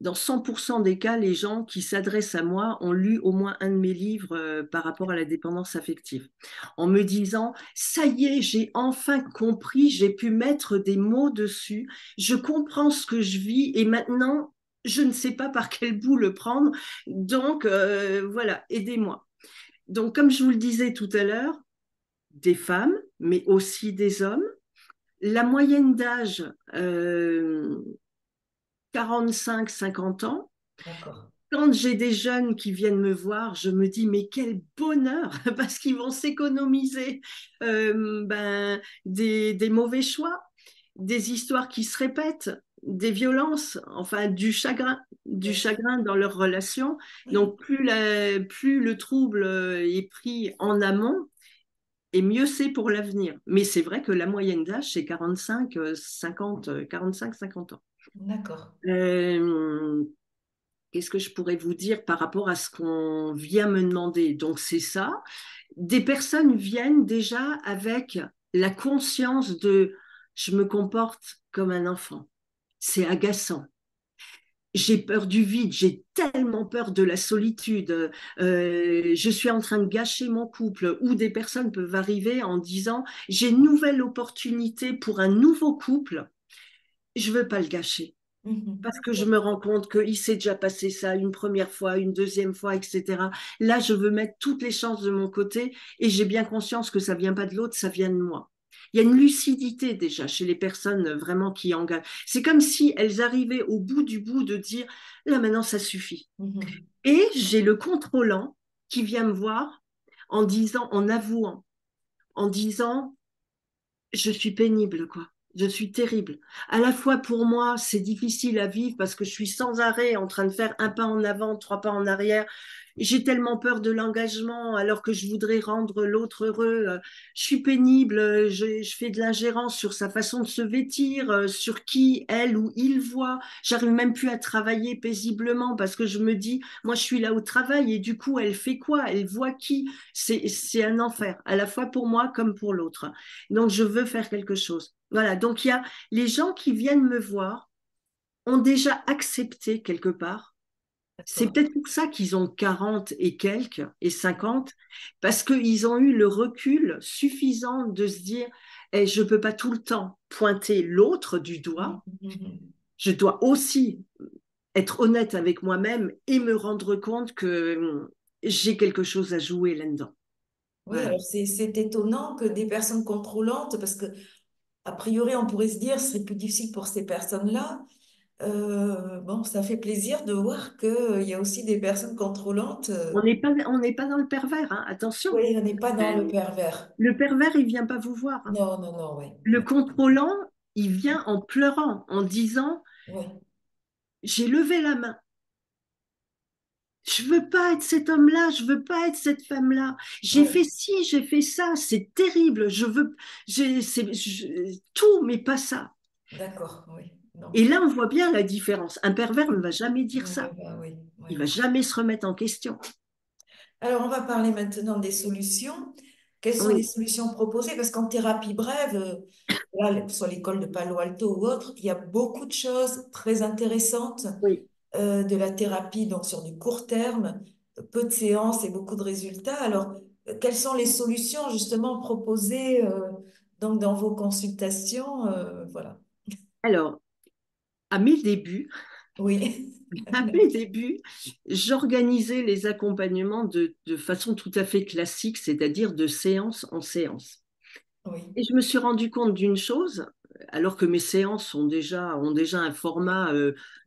dans 100% des cas, les gens qui s'adressent à moi ont lu au moins un de mes livres par rapport à la dépendance affective, en me disant, ça y est, j'ai enfin compris, j'ai pu mettre des mots dessus, je comprends ce que je vis et maintenant, je ne sais pas par quel bout le prendre, donc voilà, aidez-moi. Donc, comme je vous le disais tout à l'heure, des femmes, mais aussi des hommes. La moyenne d'âge, 45-50 ans. d'accord. Quand j'ai des jeunes qui viennent me voir, je me dis, mais quel bonheur, parce qu'ils vont s'économiser des mauvais choix, des histoires qui se répètent, des violences, enfin du Bien sûr. chagrin dans leurs relations. Oui, Donc plus le trouble est pris en amont, et mieux c'est pour l'avenir. Mais c'est vrai que la moyenne d'âge, c'est 45, 50, 45, 50 ans. d'accord. Euh, Qu'est-ce que je pourrais vous dire par rapport à ce qu'on vient me demander? Donc, c'est ça. Des personnes viennent déjà avec la conscience de je me comporte comme un enfant. C'est agaçant. J'ai peur du vide, j'ai tellement peur de la solitude, je suis en train de gâcher mon couple, ou des personnes peuvent arriver en disant j'ai une nouvelle opportunité pour un nouveau couple, je veux pas le gâcher parce Mhm. que je me rends compte qu'il s'est déjà passé ça une première fois, une deuxième fois, etc. Là, je veux mettre toutes les chances de mon côté et j'ai bien conscience que ça vient pas de l'autre, ça vient de moi. Il y a une lucidité déjà chez les personnes vraiment qui engagent. C'est comme si elles arrivaient au bout du bout de dire, là maintenant, ça suffit. Mhm. Et j'ai le contrôlant qui vient me voir en disant, en avouant, en disant, je suis pénible, quoi. Je suis terrible. À la fois pour moi, c'est difficile à vivre parce que je suis sans arrêt en train de faire un pas en avant, trois pas en arrière. J'ai tellement peur de l'engagement alors que je voudrais rendre l'autre heureux. Je suis pénible, je fais de l'ingérence sur sa façon de se vêtir, sur qui elle ou il voit. J'arrive même plus à travailler paisiblement parce que je me dis, moi je suis là au travail et du coup elle fait quoi? Elle voit qui? C'est un enfer, à la fois pour moi comme pour l'autre. Donc, je veux faire quelque chose. Voilà. Donc, il y a les gens qui viennent me voir ont déjà accepté quelque part. C'est D'accord. peut-être pour ça qu'ils ont 40 et quelques et 50, parce qu'ils ont eu le recul suffisant de se dire, eh, je ne peux pas tout le temps pointer l'autre du doigt, Mhm. je dois aussi être honnête avec moi-même et me rendre compte que j'ai quelque chose à jouer là-dedans. Oui, Voilà. alors c'est étonnant que des personnes contrôlantes, parce que a priori on pourrait se dire ce serait plus difficile pour ces personnes-là, Bon, ça fait plaisir de voir qu'il y a aussi des personnes contrôlantes. On n'est pas dans le pervers, hein, attention. Oui, on n'est pas dans le Euh, pervers. le pervers, il vient pas vous voir, hein. Non, non, non, oui. Le contrôlant, il vient en pleurant, en disant, Oui, j'ai levé la main. Je veux pas être cet homme-là, je veux pas être cette femme-là. J'ai oui, fait ci, j'ai fait ça, c'est terrible. Tout, mais pas ça. d'accord, oui. Donc, Et là, on voit bien la différence. Un pervers ne va jamais dire oui, ça. bah oui, oui, Il va oui. jamais se remettre en question. Alors, on va parler maintenant des solutions. Quelles sont les Oui, solutions proposées? Parce qu'en thérapie brève, là, soit l'école de Palo Alto ou autre, il y a beaucoup de choses très intéressantes oui. de la thérapie, donc sur du court terme, peu de séances et beaucoup de résultats. Alors, quelles sont les solutions justement proposées donc dans vos consultations? Voilà. Alors, à mes débuts, Oui, à mes débuts, j'organisais les accompagnements de façon tout à fait classique, c'est-à-dire de séance en séance. oui, Et je me suis rendu compte d'une chose, alors que mes séances ont déjà un format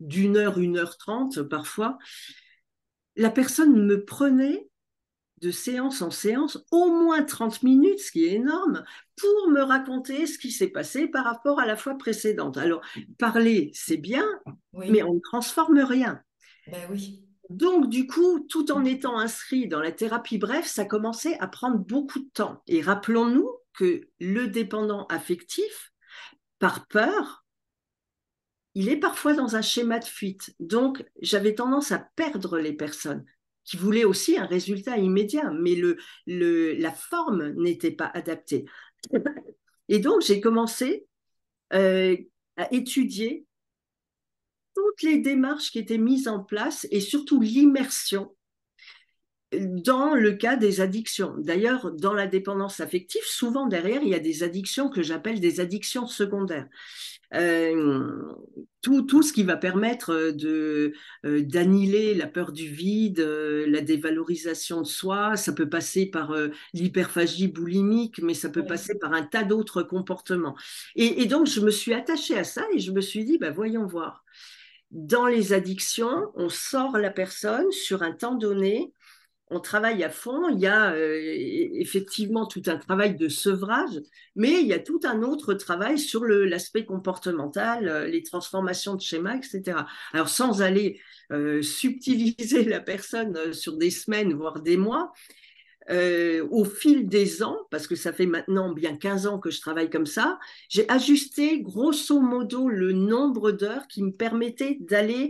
d'une heure 30 parfois, la personne me prenait de séance en séance au moins 30 minutes, ce qui est énorme, pour me raconter ce qui s'est passé par rapport à la fois précédente. Alors, parler, c'est bien, mais oui, on ne transforme rien. ben oui, Donc, du coup, tout en étant inscrit dans la thérapie bref, ça commençait à prendre beaucoup de temps. Et rappelons-nous que le dépendant affectif, par peur, il est parfois dans un schéma de fuite. Donc, j'avais tendance à perdre les personnes qui voulaient aussi un résultat immédiat, mais la forme n'était pas adaptée. Et donc, j'ai commencé euh, à étudier toutes les démarches qui étaient mises en place et surtout l'immersion dans le cas des addictions. D'ailleurs, dans la dépendance affective, souvent derrière, il y a des addictions que j'appelle des addictions secondaires. Euh, tout ce qui va permettre d'annihiler la peur du vide, la dévalorisation de soi. Ça peut passer par l'hyperphagie boulimique, mais ça peut oui, passer par un tas d'autres comportements. Et donc, je me suis attachée à ça et je me suis dit, bah, voyons voir. Dans les addictions, on sort la personne sur un temps donné, on travaille à fond. Il y a effectivement tout un travail de sevrage, mais il y a tout un autre travail sur l'aspect comportemental, les transformations de schémas, etc. Alors, sans aller subtiliser la personne sur des semaines, voire des mois, au fil des ans, parce que ça fait maintenant bien 15 ans que je travaille comme ça, j'ai ajusté grosso modo le nombre d'heures qui me permettait d'aller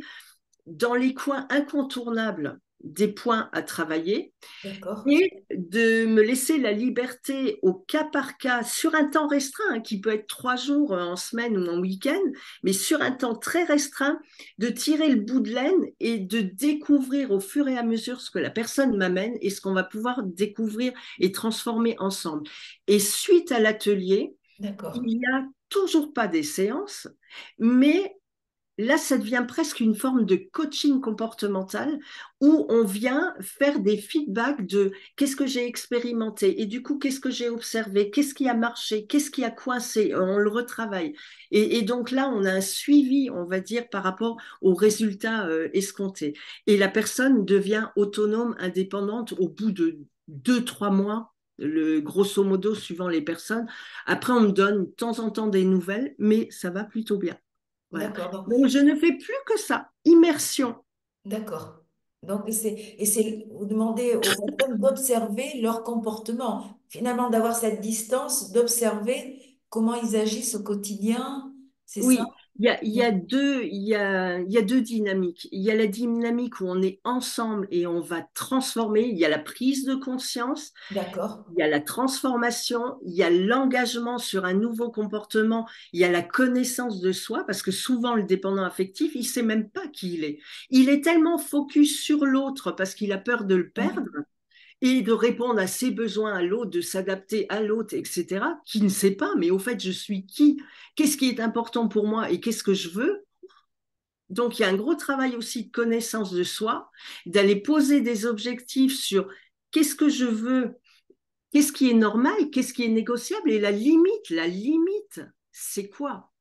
dans les coins incontournables des points à travailler d'accord, et de me laisser la liberté au cas par cas sur un temps restreint, hein, qui peut être 3 jours en semaine ou en week-end, mais sur un temps très restreint, de tirer le bout de laine et de découvrir au fur et à mesure ce que la personne m'amène et ce qu'on va pouvoir découvrir et transformer ensemble. Et suite à l'atelier, d'accord, il n'y a toujours pas des séances, mais là, ça devient presque une forme de coaching comportemental où on vient faire des feedbacks de qu'est-ce que j'ai expérimenté et du coup, qu'est-ce que j'ai observé, qu'est-ce qui a marché, qu'est-ce qui a coincé, on le retravaille. Et donc là, on a un suivi, on va dire, par rapport aux résultats escomptés. Et la personne devient autonome, indépendante au bout de 2, 3 mois. Grosso modo, suivant les personnes. Après, on me donne de temps en temps des nouvelles, mais ça va plutôt bien. Voilà. d'accord. Donc, Donc, je ne fais plus que ça. Immersion. d'accord. Donc, vous demandez aux personnes d'observer leur comportement, finalement d'avoir cette distance, d'observer comment ils agissent au quotidien, c'est ça? Oui, il y a deux dynamiques. Il y a la dynamique où on est ensemble et on va transformer. Il y a la prise de conscience, D'accord, il y a la transformation, il y a l'engagement sur un nouveau comportement, il y a la connaissance de soi, parce que souvent le dépendant affectif, il ne sait même pas qui il est. Il est tellement focus sur l'autre parce qu'il a peur de le perdre oui, et de répondre à ses besoins à l'autre, de s'adapter à l'autre, etc., qui ne sait pas, mais au fait, je suis qui? Qu'est-ce qui est important pour moi et qu'est-ce que je veux? Donc, il y a un gros travail aussi de connaissance de soi, d'aller poser des objectifs sur qu'est-ce que je veux, qu'est-ce qui est normal, qu'est-ce qui est négociable et la limite, c'est quoi?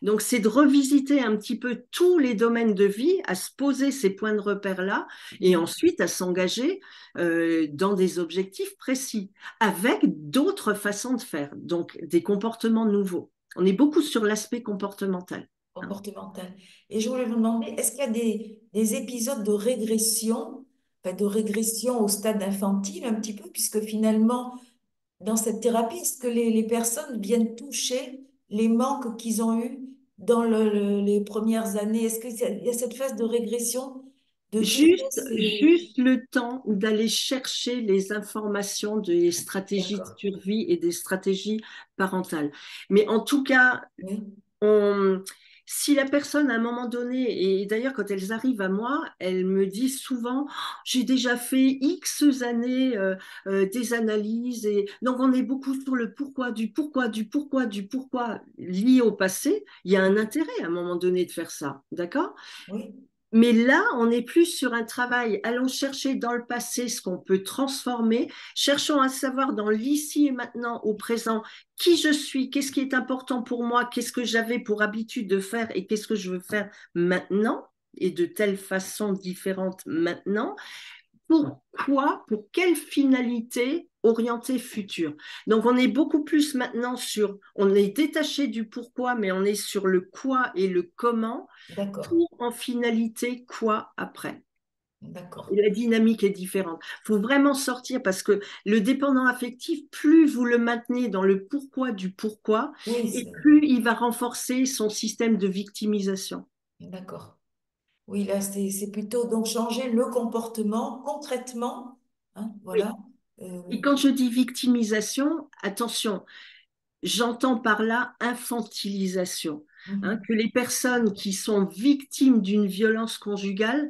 Donc, c'est de revisiter un petit peu tous les domaines de vie, à se poser ces points de repère-là, et Mhm. ensuite à s'engager dans des objectifs précis, avec d'autres façons de faire, donc des comportements nouveaux. On est beaucoup sur l'aspect comportemental. Hein. Comportementale. Et je voulais vous demander, est-ce qu'il y a des épisodes de régression, enfin, de régression au stade infantile un petit peu, puisque finalement, dans cette thérapie, est-ce que les personnes viennent toucher les manques qu'ils ont eus dans les premières années? Est-ce qu'il y a cette phase de régression, de toucher ces... Juste le temps d'aller chercher les informations des stratégies de D'accord. survie et des stratégies parentales. Mais en tout cas, Oui, on, si la personne, à un moment donné, et d'ailleurs quand elles arrivent à moi, elles me disent souvent, oh, j'ai déjà fait X années des analyses, et donc on est beaucoup sur le pourquoi, du pourquoi, du pourquoi, du pourquoi lié au passé. Il y a un intérêt à un moment donné de faire ça, d'accord? oui, Mais là, on est plus sur un travail. Allons chercher dans le passé ce qu'on peut transformer. Cherchons à savoir dans l'ici et maintenant, au présent, qui je suis, qu'est-ce qui est important pour moi, qu'est-ce que j'avais pour habitude de faire et qu'est-ce que je veux faire maintenant et de telle façon différente maintenant. Pourquoi, pour quelle finalité orientée future. Donc on est beaucoup plus maintenant sur, on est détaché du pourquoi, mais on est sur le quoi et le comment d'accord, pour en finalité quoi après. Et d'accord. la dynamique est différente. Il faut vraiment sortir parce que le dépendant affectif, plus vous le maintenez dans le pourquoi du pourquoi, Oui, et c'est... plus il va renforcer son système de victimisation. D'accord. Oui, là, c'est plutôt donc changer le comportement concrètement, hein, Oui. voilà. Et Euh, quand je dis victimisation, attention, j'entends par là infantilisation. Hein, mhm. que les personnes qui sont victimes d'une violence conjugale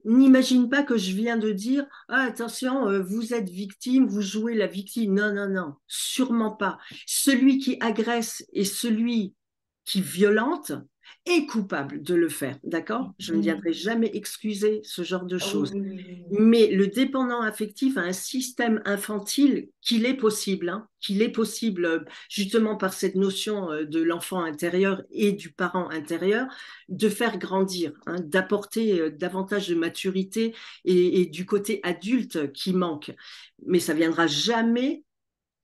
n'imagine pas que je viens de dire ah, attention, vous êtes victime, vous jouez la victime. Non, non, non, sûrement pas. Celui qui agresse et celui qui violente est coupable de le faire, d'accord? Je ne Mhm. viendrai jamais excuser ce genre de Ah oui, choses. oui, oui, oui, oui. Mais le dépendant affectif a un système infantile qu'il est possible, hein, qu'il est possible justement par cette notion de l'enfant intérieur et du parent intérieur, de faire grandir, hein, d'apporter davantage de maturité et du côté adulte qui manque. Mais ça viendra jamais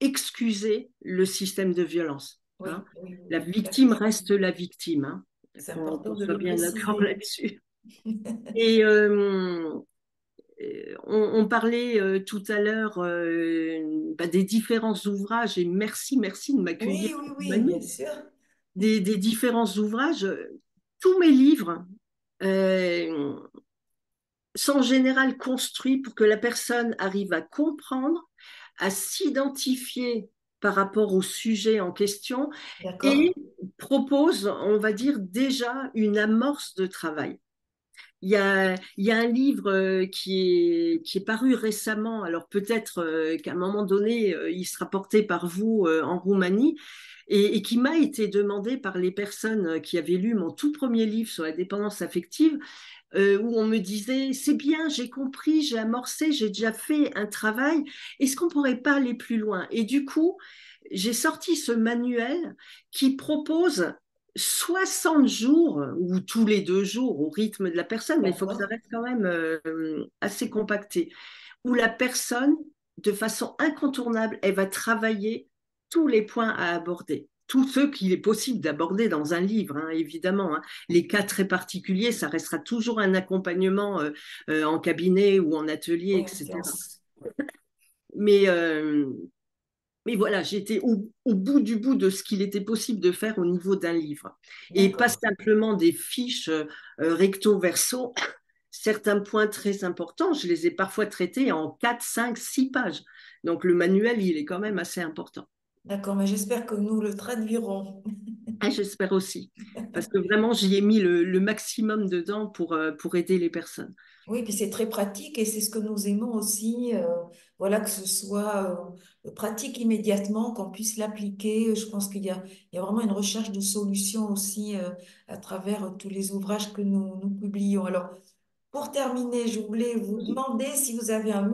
excuser le système de violence. Hein. Oui, oui, oui, La oui, tout à fait. victime reste la victime, hein, C'est qu'on important de soit le bien d'accord préciser. là-dessus. Et on parlait tout à l'heure bah, des différents ouvrages, et merci, merci de m'accueillir Oui, oui, pour oui, bien Manu, sûr. des différents ouvrages. Tous mes livres euh, sont en général construits pour que la personne arrive à comprendre, à s'identifier par rapport au sujet en question D'accord, et propose, on va dire, déjà une amorce de travail. Il y a un livre qui est paru récemment, alors peut-être qu'à un moment donné, il sera porté par vous en Roumanie, et qui m'a été demandé par les personnes qui avaient lu mon tout premier livre sur la dépendance affective, où on me disait, c'est bien, j'ai compris, j'ai amorcé, j'ai déjà fait un travail, est-ce qu'on ne pourrait pas aller plus loin? Et du coup, j'ai sorti ce manuel qui propose 60 jours ou tous les 2 jours au rythme de la personne, mais il faut que ça d'accord. reste quand même assez compacté, où la personne, de façon incontournable, elle va travailler tous les points à aborder. Tous ceux qu'il est possible d'aborder dans un livre, hein, évidemment. Hein. Les cas très particuliers, ça restera toujours un accompagnement en cabinet ou en atelier, Oui, en etc. séance. Mais, euh, mais voilà, j'étais au bout du bout de ce qu'il était possible de faire au niveau d'un livre. Et pas D'accord, simplement des fiches recto verso. Certains points très importants, je les ai parfois traités en 4, 5, 6 pages. Donc le manuel, il est quand même assez important. d'accord, mais j'espère que nous le traduirons. Et j'espère aussi, parce que vraiment, j'y ai mis le maximum dedans pour aider les personnes. Oui, puis c'est très pratique et c'est ce que nous aimons aussi. Voilà, que ce soit pratique immédiatement, qu'on puisse l'appliquer. Je pense qu'il y a vraiment une recherche de solutions aussi à travers tous les ouvrages que nous publions. Alors, pour terminer, je voulais vous demander si vous avez un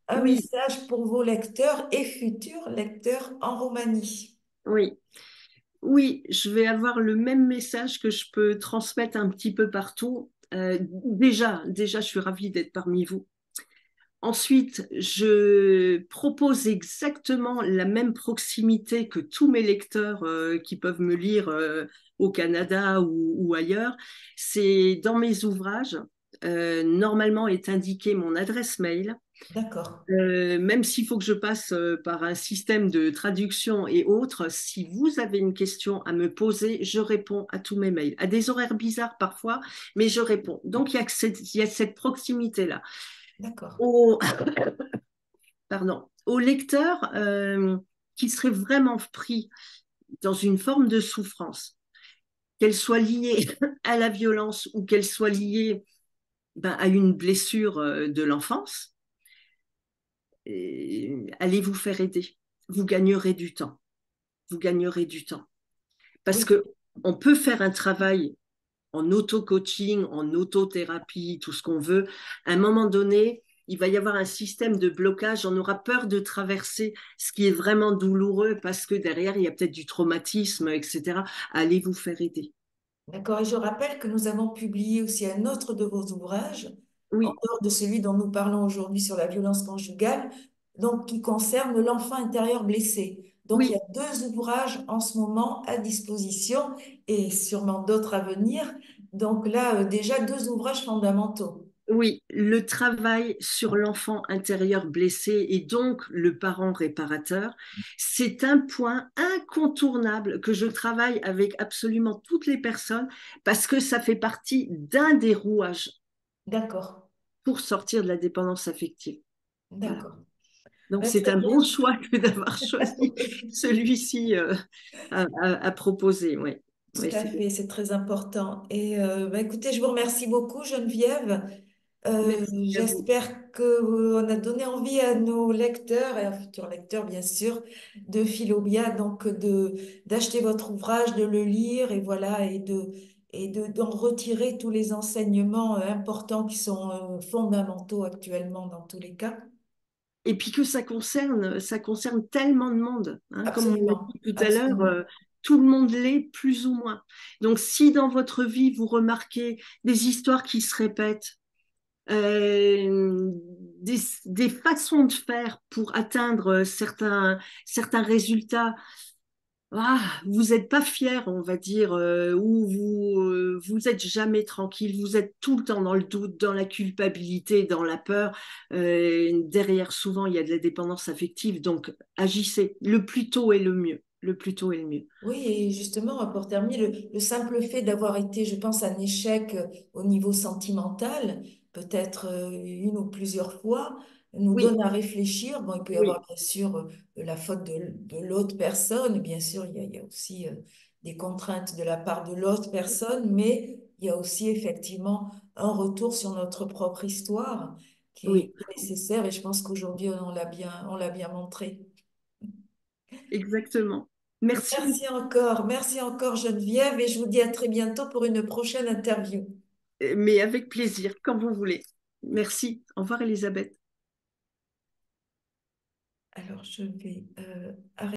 Oui, message pour vos lecteurs et futurs lecteurs en Roumanie. oui. Oui, je vais avoir le même message que je peux transmettre un petit peu partout. Déjà, je suis ravie d'être parmi vous. Ensuite, je propose exactement la même proximité que tous mes lecteurs qui peuvent me lire au Canada ou ailleurs. C'est dans mes ouvrages. Normalement est indiqué mon adresse mail. D'accord, Même s'il faut que je passe par un système de traduction et autres, si vous avez une question à me poser, je réponds à tous mes mails, à des horaires bizarres parfois, mais je réponds. Donc il y a cette proximité-là. d'accord. Au, au lecteur qui serait vraiment pris dans une forme de souffrance, qu'elle soit liée à la violence ou qu'elle soit liée à une blessure de l'enfance, allez vous faire aider. Vous gagnerez du temps. Vous gagnerez du temps. Parce Oui, que on peut faire un travail en auto-coaching, en auto-thérapie, tout ce qu'on veut. À un moment donné, il va y avoir un système de blocage. On aura peur de traverser ce qui est vraiment douloureux parce que derrière, il y a peut-être du traumatisme, etc. Allez vous faire aider. d'accord. Et je rappelle que nous avons publié aussi un autre de vos ouvrages, en Oui, dehors de celui dont nous parlons aujourd'hui sur la violence conjugale, donc qui concerne l'enfant intérieur blessé. Donc il y oui, a deux ouvrages en ce moment à disposition et sûrement d'autres à venir. Donc là, déjà deux ouvrages fondamentaux. oui. Le travail sur l'enfant intérieur blessé et donc le parent réparateur, c'est un point incontournable que je travaille avec absolument toutes les personnes parce que ça fait partie d'un des rouages D'accord, pour sortir de la dépendance affective. Voilà. d'accord. Donc Ben, c'est très un bien. bon choix que d'avoir choisi celui-ci à proposer. Oui, Tout oui, à fait, c'est très important. Et ben, écoutez, je vous remercie beaucoup, Geneviève. merci à vous. J'espère que on a donné envie à nos lecteurs et à futurs lecteurs, bien sûr, de Philobia, donc d'acheter votre ouvrage, de le lire et voilà d'en retirer tous les enseignements importants qui sont fondamentaux actuellement dans tous les cas. Et puis que ça concerne tellement de monde, hein, comme on l'a Absolument, dit tout à l'heure, absolument. tout le monde l'est plus ou moins. Donc si dans votre vie vous remarquez des histoires qui se répètent, euh, des façons de faire pour atteindre certains résultats. Ah, vous n'êtes pas fier, on va dire, ou vous êtes jamais tranquille, vous êtes tout le temps dans le doute, dans la culpabilité, dans la peur. Derrière, souvent, il y a de la dépendance affective, donc agissez. Le plus tôt est le mieux. Le plus tôt est le mieux. Oui, et justement, pour terminer, le simple fait d'avoir été, je pense, un échec au niveau sentimental, peut-être une ou plusieurs fois, nous Oui, donne à réfléchir. Bon, il peut y avoir oui, bien sûr la faute de l'autre personne, bien sûr, il y a aussi des contraintes de la part de l'autre personne, mais il y a aussi effectivement un retour sur notre propre histoire oui, qui est nécessaire et je pense qu'aujourd'hui, on l'a bien montré. exactement. Merci beaucoup, Merci encore Geneviève et je vous dis à très bientôt pour une prochaine interview. mais avec plaisir, quand vous voulez. Merci. Au revoir, Elisabeth. Alors je vais arrêter.